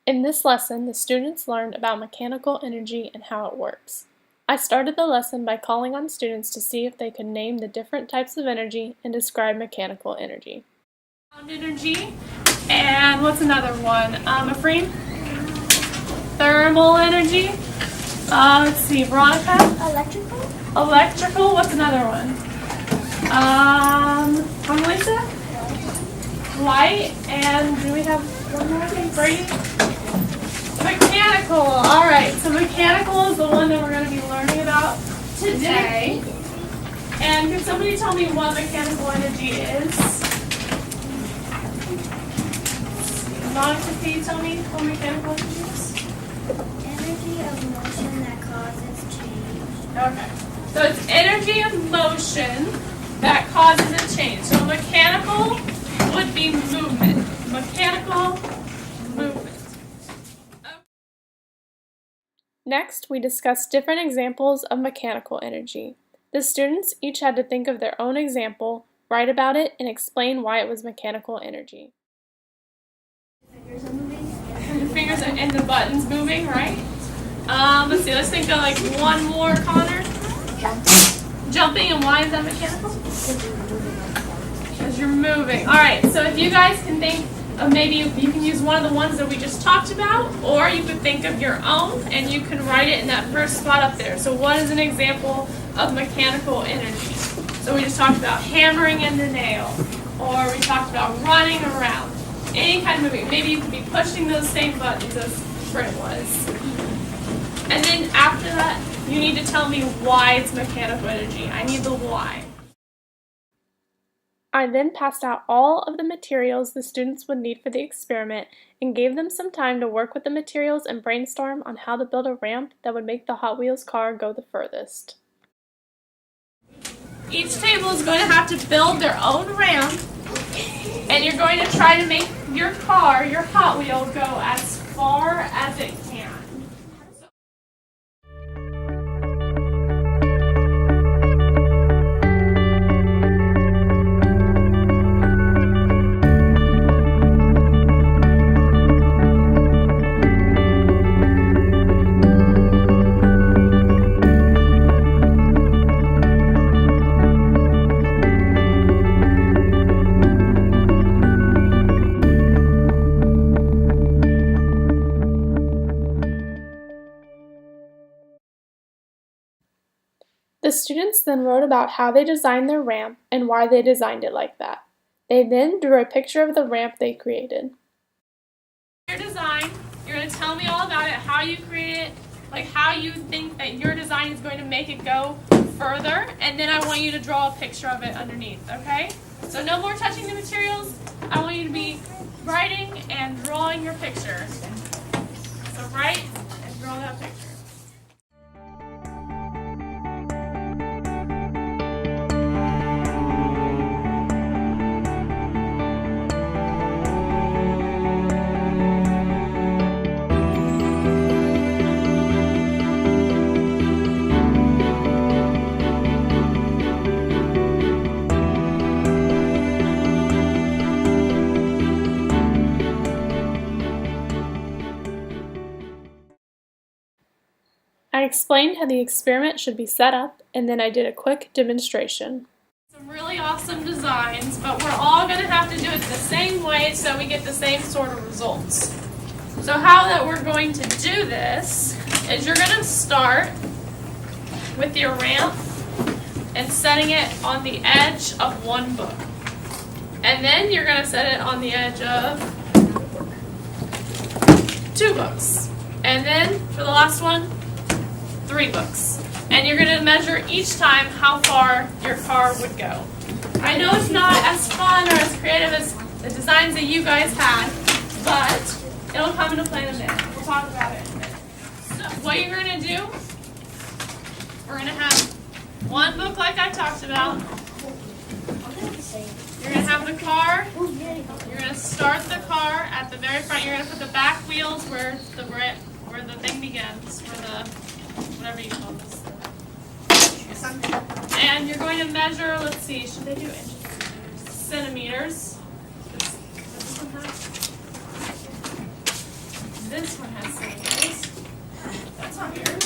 In this lesson, the students learned about mechanical energy and how it works. I started the lesson by calling on students to see if they could name the different types of energy and describe mechanical energy. Sound energy, and what's another one? Afreen? Thermal energy. Let's see, Veronica? Electrical. Electrical, what's another one? Lisa? Light, and do we have one more thing? Brady? Mechanical. Alright, so mechanical is the one that we're going to be learning about today. And can somebody tell me what mechanical energy is? Monica, can you tell me what mechanical energy is? Energy of motion that causes change. Okay. So it's energy of motion that causes a change. So mechanical would be movement. Mechanical movement. Next, we discussed different examples of mechanical energy. The students each had to think of their own example, write about it, and explain why it was mechanical energy. Fingers are moving. The fingers and the buttons moving, right? Let's see, let's think of like one more, Connor. Jumping, and why is that mechanical? Because you're moving. Alright, so if you guys can think of maybe you can use one of the ones that we just talked about, or you could think of your own and you can write it in that first spot up there. So what is an example of mechanical energy? So we just talked about hammering in the nail, or we talked about running around. Any kind of moving. Maybe you could be pushing those same buttons as Brent was. And then after that, you need to tell me why it's mechanical energy. I need the why. I then passed out all of the materials the students would need for the experiment and gave them some time to work with the materials and brainstorm on how to build a ramp that would make the Hot Wheels car go the furthest. Each table is going to have to build their own ramp, and you're going to try to make your car, your Hot Wheel, go as far as it can. The students then wrote about how they designed their ramp and why they designed it like that. They then drew a picture of the ramp they created. Your design, you're going to tell me all about it, how you create it, like how you think that your design is going to make it go further, and then I want you to draw a picture of it underneath, okay? So no more touching the materials. I want you to be writing and drawing your picture. So write and draw that picture. I explained how the experiment should be set up, and then I did a quick demonstration. Some really awesome designs, but we're all going to have to do it the same way so we get the same sort of results. So how that we're going to do this is you're going to start with your ramp and setting it on the edge of one book. And then you're going to set it on the edge of 2 books. And then for the last one, 3 books. And you're going to measure each time how far your car would go. I know it's not as fun or as creative as the designs that you guys had, but it'll come into play in a minute. We'll talk about it in a minute. So what you're going to do, we're going to have one book like I talked about. You're going to have the car. You're going to start the car at the very front. You're going to put the back wheels where the thing begins, where the whatever you call this. And you're going to measure, let's see, should they do inches? Centimeters. this one has cylinders. That's not weird.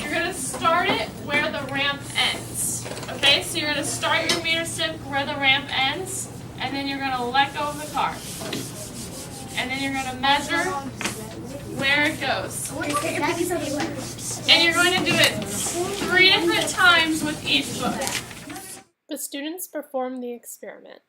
You're going to start it where the ramp ends. Okay, so you're going to start your meter stick where the ramp ends, and then you're going to let go of the car. And then you're going to measure where it goes. And you're going to do it 3 different times with each book. The students perform the experiment.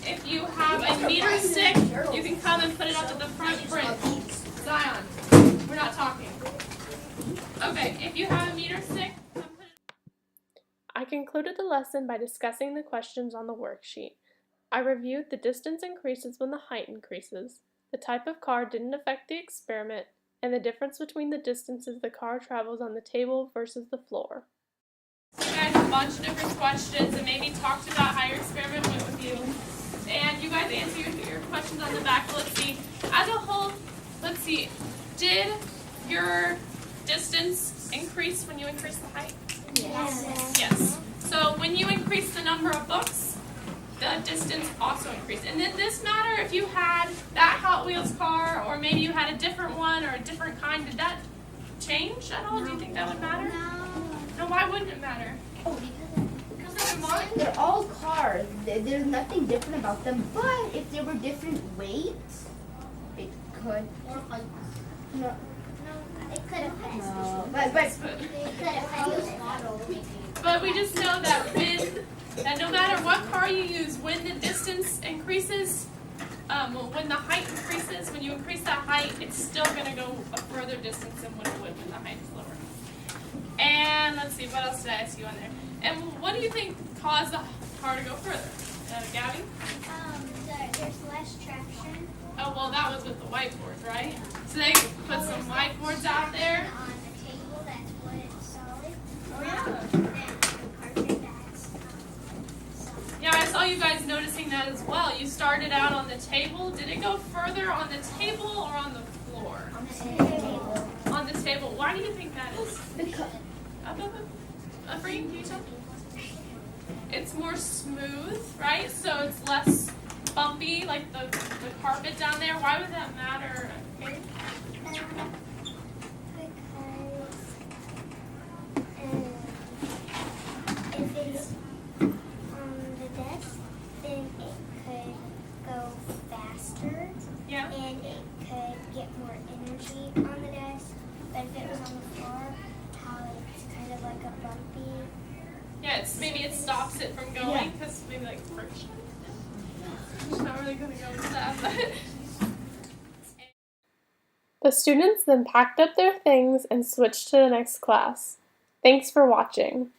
If you have a meter stick, you can come and put it up at the front print. Zion, we're not talking. Okay, if you have a meter stick, come put it. I concluded the lesson by discussing the questions on the worksheet. I reviewed the distance increases when the height increases, the type of car didn't affect the experiment, and the difference between the distances the car travels on the table versus the floor. You guys a bunch of different questions and maybe talked about how your experiment went with you. And you guys answered your questions on the back. Let's see. As a whole, let's see. Did your distance increase when you increased the height? Yes. Yes. So when you increase the number of books, the distance also increased. And did this matter if you had that Hot Wheels car or maybe you had a different one or a different kind? Did that change at all? Do you think that would matter? No, why wouldn't it matter? They're all cars. There's nothing different about them. But if they were different weights, it could. No. It could affect. No. It could affect. But we just know that that no matter what car you use, when the distance increases, when the height increases, when you increase that height, it's still going to go a further distance than what it would when the height is lower. And let's see, what else did I ask you on there? And what do you think caused the car to go further? Gabby? There's less traction. Oh, well, that was with the whiteboards, right? So they put some whiteboards out there. On the table, that's wood and solid. Oh, yeah. And the carpet, that's solid. Yeah, I saw you guys noticing that as well. You started out on the table. Did it go further on the table or on the floor? On the table. On the table. Why do you think that is? Because Afreen, can you tell? It's more smooth, right? So it's less bumpy, like the carpet down there. Why would that matter? Okay. Because if it's on the desk, then it could go faster. Yeah. And it could get more energy on the desk. But if it was on the floor, how it's kind of like a bumpy. Yeah, maybe it stops it from going because maybe like friction. I'm not really going to go into that. But the students then packed up their things and switched to the next class. Thanks for watching.